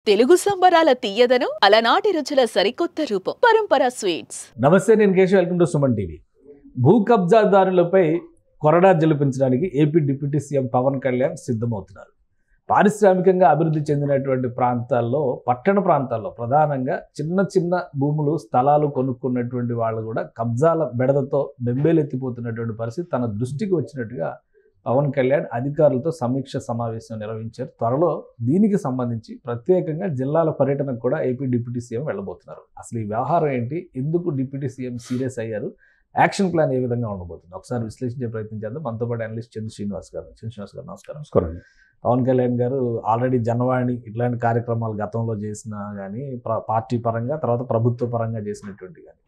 తెలుగు సంబరాల తీయదను అలనాటి రుచుల సరికొత్త రూపం పరంపర స్వీట్స్. నమస్తే, నేను Keshav. Welcome to Suman TV. భూ కబ్జాదారులపై కొరడా జలిపించడానికి AP deputy CM Pawan Kalyan సిద్ధమవుతున్నారు. పారిశ్రామికంగా అభివృద్ధి చెందినటువంటి ప్రాంతాల్లో, పట్టణ ప్రాంతాల్లో ప్రధానంగా చిన్న చిన్న భూములు, స్థలాలు కొనుక్కున్నటువంటి వాళ్ళు కూడా కబ్జాల బెడదతో బెంబేలెత్తిపోతున్నటువంటి పరిస్థితి తన దృష్టికి వచ్చినట్టుగా పవన్ కళ్యాణ్ అధికారులతో సమీక్ష సమావేశం నిర్వహించారు. త్వరలో దీనికి సంబంధించి ప్రత్యేకంగా జిల్లాల పర్యటనకు కూడా ఏపీ డిప్యూటీ సీఎం వెళ్ళబోతున్నారు. అసలు ఈ వ్యవహారం ఏంటి, ఎందుకు డిప్యూటీ సీఎం సీరియస్ అయ్యారు, యాక్షన్ ప్లాన్ ఏ విధంగా ఉండబోతుంది, ఒకసారి విశ్లేషించే ప్రయత్నం చేద్దాం. మనతో పాటు అనలిస్ట్ చంద్ర శ్రీనివాస్ గారు. శ్రీనివాస్ గారు నమస్కారం. పవన్ కళ్యాణ్ గారు ఆల్రెడీ జనవాణి ఇట్లాంటి కార్యక్రమాలు గతంలో చేసినా కానీ, పార్టీ పరంగా తర్వాత ప్రభుత్వ పరంగా చేసినటువంటి కానీ,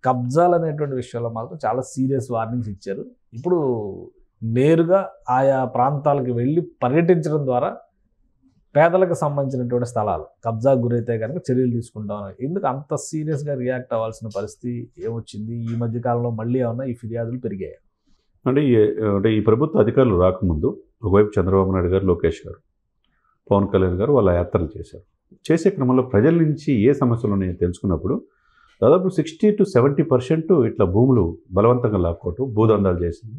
కబ్జాలు అనేటువంటి విషయాల్లో మాత్రం చాలా సీరియస్ వార్నింగ్స్ ఇచ్చారు. ఇప్పుడు నేరుగా ఆయా ప్రాంతాలకు వెళ్ళి పర్యటించడం ద్వారా పేదలకు సంబంధించినటువంటి స్థలాలు కబ్జా గురైతే కనుక చర్యలు తీసుకుంటాం. ఎందుకు అంత సీరియస్గా రియాక్ట్ అవ్వాల్సిన పరిస్థితి ఏమొచ్చింది? ఈ మధ్యకాలంలో మళ్ళీ ఏమన్నా ఈ ఫిర్యాదులు పెరిగాయి? అంటే ఈ ప్రభుత్వ అధికారులు రాకముందు ఒకవైపు చంద్రబాబు నాయుడు గారు, లోకేష్ గారు, పవన్ కళ్యాణ్ గారు వాళ్ళ యాత్రలు చేశారు. చేసే క్రమంలో ప్రజల నుంచి ఏ సమస్యలు ఉన్నాయో తెలుసుకున్నప్పుడు దాదాపు 60 to 70% ఇట్లా భూములు బలవంతంగా లాక్కోవటం, భూదందాలు చేసింది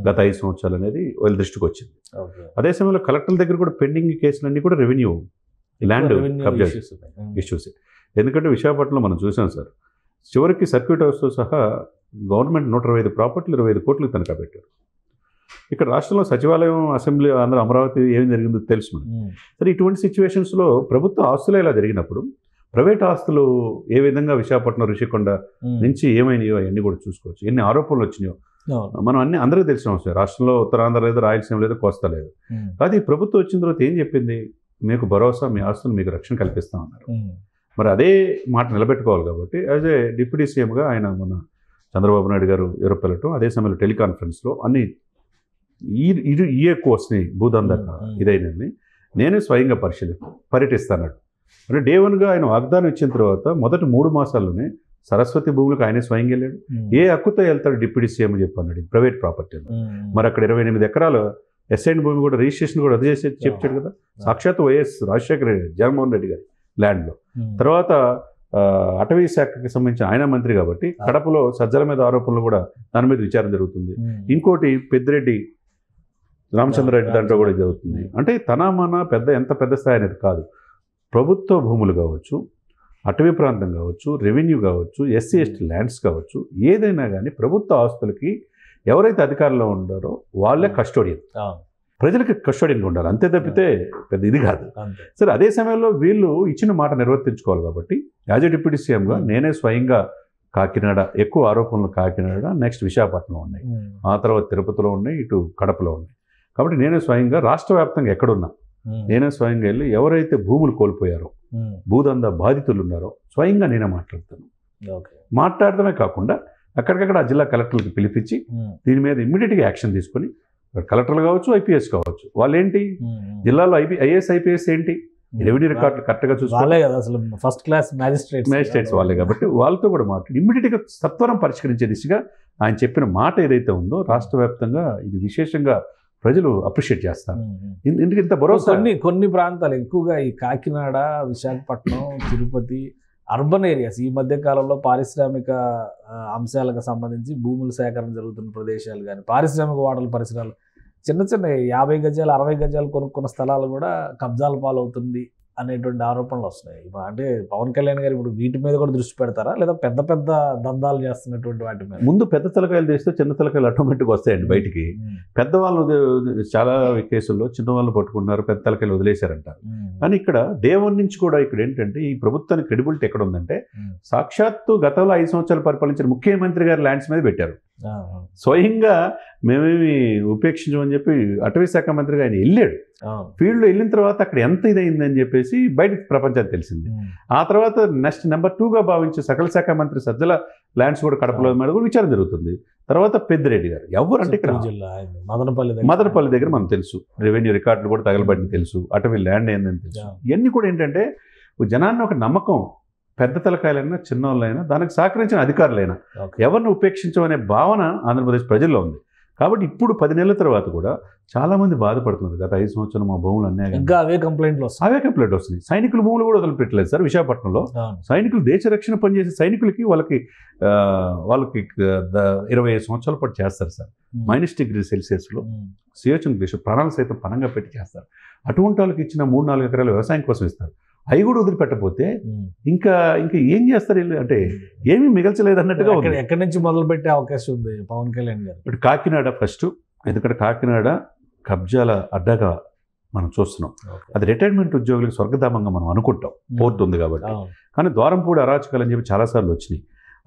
గత 5 సంవత్సరాలు అనేది వాళ్ళ దృష్టికి వచ్చింది. అదే సమయంలో కలెక్టర్ల దగ్గర కూడా పెండింగ్ కేసులన్నీ కూడా రెవెన్యూ ల్యాండ్ కబ్జా ఇష్యూస్. ఎందుకంటే విశాఖపట్నంలో మనం చూసాం సార్, చివరికి సర్క్యూట్ హౌస్తో సహా గవర్నమెంట్ 125 ప్రాపర్టీలు 25 కోట్లకు తనఖా పెట్టారు. ఇక్కడ రాష్ట్రంలో సచివాలయం, అసెంబ్లీ, ఆంధ్ర, అమరావతి ఏం జరిగిందో తెలుసు మనం. సరే, ఇటువంటి సిచ్యువేషన్స్లో ప్రభుత్వ ఆస్తులు ఇలా జరిగినప్పుడు ప్రైవేట్ ఆస్తులు ఏ విధంగా విశాఖపట్నం, ఋషికొండ నుంచి ఏమైనాయో అవన్నీ కూడా చూసుకోవచ్చు. ఎన్ని ఆరోపణలు వచ్చినాయో మనం అందరికీ తెలిసిన అవసరం. రాష్ట్రంలో ఉత్తరాంధ్ర లేదు, రాయలసీమ లేదు, కోస్తా లేదు. కాదు, ఈ ప్రభుత్వం వచ్చిన తర్వాత ఏం చెప్పింది? మీకు భరోసా, మీ ఆస్తులు మీకు రక్షణ కల్పిస్తామన్నారు. మరి అదే మాట నిలబెట్టుకోవాలి. కాబట్టి యాజ్ ఏ డిప్యూటీ సీఎంగా ఆయన మన చంద్రబాబు నాయుడు గారు యూరోప్ వెళ్ళటం, అదే సమయంలో టెలికాన్ఫరెన్స్లో అన్ని ఈ కోర్స్ని భూదందాక ఇదైనని నేనే స్వయంగా పర్యటిస్తాను. అంటే డే 1గా ఆయన వాగ్దానం ఇచ్చిన తర్వాత మొదటి 3 మాసాల్లోనే సరస్వతి భూములకు ఆయనే స్వయంగా వెళ్ళాడు. ఏ హక్కుతో వెళ్తాడు డిప్యూటీ సీఎం చెప్పన్నాడు, ప్రైవేట్ ప్రాపర్టీ. మరి అక్కడ 28 ఎకరాలు ఎస్ఐన్ భూమి కూడా రిజిస్ట్రేషన్ కూడా రద్దు చేసి చెప్పాడు కదా, సాక్షాత్ వైఎస్ రాజశేఖర రెడ్డి, జగన్మోహన్ రెడ్డి గారి ల్యాండ్లో. తర్వాత అటవీ శాఖకి సంబంధించిన ఆయన మంత్రి కాబట్టి కడపలో సజ్జల మీద ఆరోపణలు కూడా దాని మీద విచారణ జరుగుతుంది. ఇంకోటి పెద్దిరెడ్డి రామచంద్రారెడ్డి దాంట్లో కూడా జరుగుతుంది. అంటే మన ఎంత పెద్ద స్థాయి అనేది కాదు, ప్రభుత్వ భూములు కావచ్చు, అటవీ ప్రాంతం కావచ్చు, రెవెన్యూ కావచ్చు, ఎస్సీ ఎస్టీ ల్యాండ్స్ కావచ్చు, ఏదైనా కానీ ప్రభుత్వ ఆస్తులకి ఎవరైతే అధికారంలో ఉండారో వాళ్ళే కస్టోడియన్, ప్రజలకి కస్టోడియన్గా ఉండాలి. అంతే తప్పితే పెద్ద ఇది కాదు. సరే, అదే సమయంలో వీళ్ళు ఇచ్చిన మాట నిర్వర్తించుకోవాలి. కాబట్టి యాజ్ ఏ డిప్యూటీ సీఎంగా నేనే స్వయంగా కాకినాడ, ఎక్కువ ఆరోపణలు కాకినాడ, నెక్స్ట్ విశాఖపట్నం ఉన్నాయి, ఆ తర్వాత తిరుపతిలో ఉన్నాయి, ఇటు కడపలో ఉన్నాయి. కాబట్టి నేనే స్వయంగా రాష్ట్ర వ్యాప్తంగా ఎక్కడున్నా నేనే స్వయంగా వెళ్ళి ఎవరైతే భూములు కోల్పోయారో, భూదందా బాధితులు ఉన్నారో స్వయంగా నేనే మాట్లాడతాను. మాట్లాడటమే కాకుండా అక్కడికక్కడ ఆ జిల్లా కలెక్టర్లకు పిలిపించి దీని మీద ఇమ్మీడియట్గా యాక్షన్ తీసుకొని, కలెక్టర్లు కావచ్చు, ఐపీఎస్ కావచ్చు, వాళ్ళు ఏంటి జిల్లాలో ఐఏఎస్ ఐపీఎస్ ఏంటి రెవెన్యూ రికార్డులు కరెక్ట్గా చూసుకోవాలి కదా, అసలు ఫస్ట్ క్లాస్ మ్యాజిస్ట్రేట్స్ వాళ్ళే. కాబట్టి వాళ్ళతో కూడా మాట్లాడి ఇమ్మీడియట్గా సత్వరం పరిష్కరించే దిశగా ఆయన చెప్పిన మాట ఏదైతే ఉందో రాష్ట్ర వ్యాప్తంగా ఇది విశేషంగా ప్రజలు అప్రిషియేట్ చేస్తారు. ఎందుకు ఇంత భరోసా? కొన్ని ప్రాంతాలు ఎక్కువగా ఈ కాకినాడ, విశాఖపట్నం, తిరుపతి అర్బన్ ఏరియాస్ ఈ మధ్య కాలంలో పారిశ్రామిక అంశాలకు సంబంధించి భూముల సేకరణ జరుగుతున్న ప్రదేశాలు కానీ, పారిశ్రామిక వాడల పరిసరాలు చిన్న 50 గజాలు 60 గజాలు కొనుక్కున్న స్థలాలు కూడా కబ్జాల పాలవుతుంది అనేటువంటి ఆరోపణలు వస్తున్నాయి. అంటే పవన్ కళ్యాణ్ గారు ఇప్పుడు వీటి మీద కూడా దృష్టి పెడతారా, లేదా పెద్ద పెద్ద దందాలు చేస్తున్నటువంటి వాటి మీద? ముందు పెద్ద తలకాయలు తెస్తే చిన్న తలకాయలు ఆటోమేటిక్గా వస్తాయండి బయటికి. పెద్దవాళ్ళు చాలా కేసుల్లో చిన్న వాళ్ళు పట్టుకున్నారు, పెద్ద తలకాయలు వదిలేశారంటారు. కానీ ఇక్కడ డే 1 నుంచి కూడా ఇక్కడ ఏంటంటే ఈ ప్రభుత్వానికి క్రెడిబిలిటీ ఎక్కడ ఉందంటే, సాక్షాత్తు గతంలో 5 సంవత్సరాలు పరిపాలించిన ముఖ్యమంత్రి గారి ల్యాండ్స్ మీద పెట్టారు. స్వయంగా మేమేమి ఉపేక్షించమని చెప్పి అటవీ శాఖ మంత్రిగా ఆయన వెళ్ళాడు. ఫీల్డ్లో వెళ్ళిన తర్వాత అక్కడ ఎంత ఇదైందని చెప్పేసి బయట ప్రపంచానికి తెలిసింది. ఆ తర్వాత నెక్స్ట్ నెంబర్ 2గా భావించే సకల శాఖ మంత్రి సజ్జల ల్యాండ్స్ కూడా కడపలో మీద కూడా విచారణ జరుగుతుంది. తర్వాత పెద్దిరెడ్డి గారు ఎవరు అంటే ఇక్కడ మదనపల్లి దగ్గర మనకు తెలుసు, రెవెన్యూ రికార్డులు కూడా తగలబడి తెలుసు, అటవీ ల్యాండ్ ఏందని తెలుసు. ఇవన్నీ కూడా ఏంటంటే జనాన్ని ఒక నమ్మకం, పెద్ద తలకాయలైనా చిన్నోళ్ళైనా దానికి సహకరించిన అధికారులైనా ఎవరిని ఉపేక్షించమనే భావన ఆంధ్రప్రదేశ్ ప్రజల్లో ఉంది. కాబట్టి ఇప్పుడు 10 నెలల తర్వాత కూడా చాలామంది బాధపడుతున్నారు. గత 5 సంవత్సరాలు మా భూములు అన్యాయం, ఇంకా అవే కంప్లైంట్లు వస్తాయి. అవే కంప్లైంట్ వస్తున్నాయి. సైనికుల భూములు కూడా వదిలిపెట్టలేదు సార్ విశాఖపట్నంలో. సైనికులు దేశ రక్షణ పనిచేసే సైనికులకి వాళ్ళకి 25 సంవత్సరాల పాటు చేస్తారు సార్. -°C CO2 గ్రీష్ ప్రాణాలు సైతం పణంగా పెట్టి చేస్తారు. అటువంటి వాళ్ళకి ఇచ్చిన 3-4 ఎకరాలు వ్యవసాయం కోసం ఇస్తారు. అవి కూడా వదిలిపెట్టకపోతే ఇంకా ఏం చేస్తారు వీళ్ళు? అంటే ఏమీ మిగల్చలేదు అన్నట్టుగా ఉంది. ఎక్కడి నుంచి మొదలు పెట్టే అవకాశం ఉంది పవన్ కళ్యాణ్ గారు? ఇప్పుడు కాకినాడ ఫస్ట్, ఎందుకంటే కాకినాడ కబ్జాల అడ్డగా మనం చూస్తున్నాం. అది రిటైర్మెంట్ ఉద్యోగులకు స్వర్గధామంగా మనం అనుకుంటాం, పోర్ట్ ఉంది కాబట్టి. కానీ ద్వారంపూడి అరాచకాలు అని చెప్పి చాలాసార్లు వచ్చినాయి.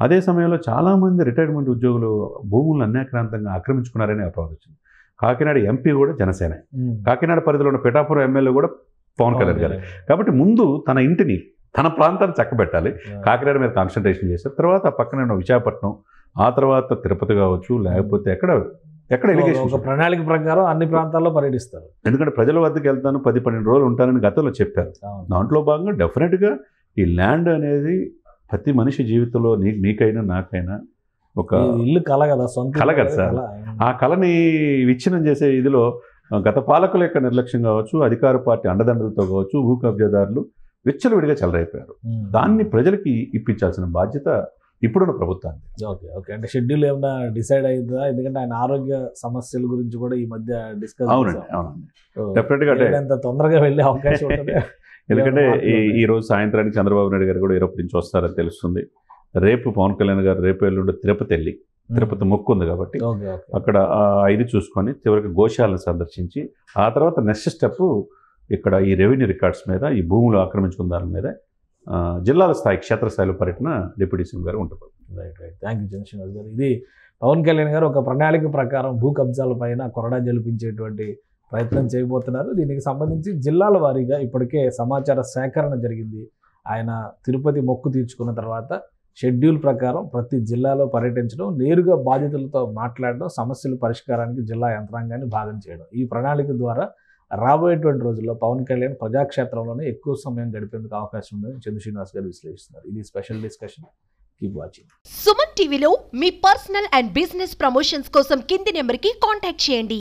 అదే సమయంలో చాలామంది రిటైర్మెంట్ ఉద్యోగులు భూములను అన్యాక్రాంతంగా ఆక్రమించుకున్నారనే అపవాదం వచ్చింది. కాకినాడ ఎంపీ కూడా జనసేన, కాకినాడ పరిధిలో ఉన్న పిఠాపురం ఎమ్మెల్యే కూడా పవన్ కళ్యాణ్ గారు. కాబట్టి ముందు తన ఇంటిని, తన ప్రాంతాన్ని చక్కబెట్టాలి. కాకినాడ మీద కాన్సన్ట్రేషన్ చేశారు. తర్వాత పక్కన ఉన్న విశాఖపట్నం, ఆ తర్వాత తిరుపతి కావచ్చు, లేకపోతే ఎక్కడ ఎలిగేషన్ ప్రణాళిక ప్రకారం అన్ని ప్రాంతాల్లో పర్యటిస్తారు. ఎందుకంటే ప్రజల వద్దకు వెళ్తాను, 10-12 రోజులు ఉంటానని గతంలో చెప్పారు. దాంట్లో భాగంగా డెఫినెట్గా ఈ ల్యాండ్ అనేది ప్రతి మనిషి జీవితంలో నీకైనా నాకైనా ఒక ఇల్లు కల కదా, సొంత కల కదా సార్. ఆ కళని విచ్ఛిన్నం చేసే ఇదిలో గత పాలకుల యొక్క నిర్లక్ష్యం కావచ్చు, అధికార పార్టీ అండదండలతో కావచ్చు, భూ కబ్జాదారులు విచ్చలవిడిగా చెలరైపోయారు. దాన్ని ప్రజలకి ఇప్పించాల్సిన బాధ్యత ఇప్పుడున్న ప్రభుత్వాన్ని. ఓకే అంటే షెడ్యూల్ ఏమైనా డిసైడ్ అయిందా? ఎందుకంటే ఆయన ఆరోగ్య సమస్యల గురించి కూడా ఈ మధ్య డిస్కస్. అవునండి. డెఫినెట్గా అంత తొందరగా వెళ్ళే అవకాశం ఉంటుంది. ఎందుకంటే ఈ రోజు సాయంత్రానికి చంద్రబాబు నాయుడు గారు కూడా యూరోప్ నుంచి వస్తారని తెలుస్తుంది. రేపు పవన్ కళ్యాణ్ గారు రేపు ఎల్లుండి తిరుపతి మొక్కు ఉంది కాబట్టి అక్కడ ఇది చూసుకొని చివరికి గోశాలను సందర్శించి ఆ తర్వాత నెక్స్ట్ స్టెప్ ఇక్కడ ఈ రెవెన్యూ రికార్డ్స్ మీద, ఈ భూములు ఆక్రమించుకున్న దాని మీద జిల్లాల స్థాయి క్షేత్రస్థాయిలో పర్యటన డిప్యూటీ సీఎం గారు ఉంటుంది. రైట్. థ్యాంక్ యూ చంద్రశేఖర్ గారు. ఇది పవన్ కళ్యాణ్ గారు ఒక ప్రణాళిక ప్రకారం భూ కబ్జాల పైన కొరడా జలిపించేటువంటి ప్రయత్నం చేయబోతున్నారు. దీనికి సంబంధించి జిల్లాల వారీగా ఇప్పటికే సమాచార సేకరణ జరిగింది. ఆయన తిరుపతి మొక్కు తీర్చుకున్న తర్వాత షెడ్యూల్ ప్రకారం ప్రతి జిల్లాలో పర్యటించడం, నేరుగా బాధితులతో మాట్లాడడం, సమస్యల పరిష్కారానికి జిల్లా యంత్రాంగాన్ని భాగం చేయడం, ఈ ప్రణాళిక ద్వారా రాబోయేటువంటి రోజుల్లో పవన్ కళ్యాణ్ ప్రజాక్షేత్రంలోనే ఎక్కువ సమయం గడిపేందుకు అవకాశం ఉందని చంద్ర శ్రీనివాస్ గారు విశ్లేషిస్తున్నారు. ఇది special discussion. Keep watching. Suman టీవీలో మీ పర్సనల్ అండ్ బిజినెస్ ప్రమోషన్స్ కోసం కింది నెంబర్కి కాంటాక్ట్ చేయండి.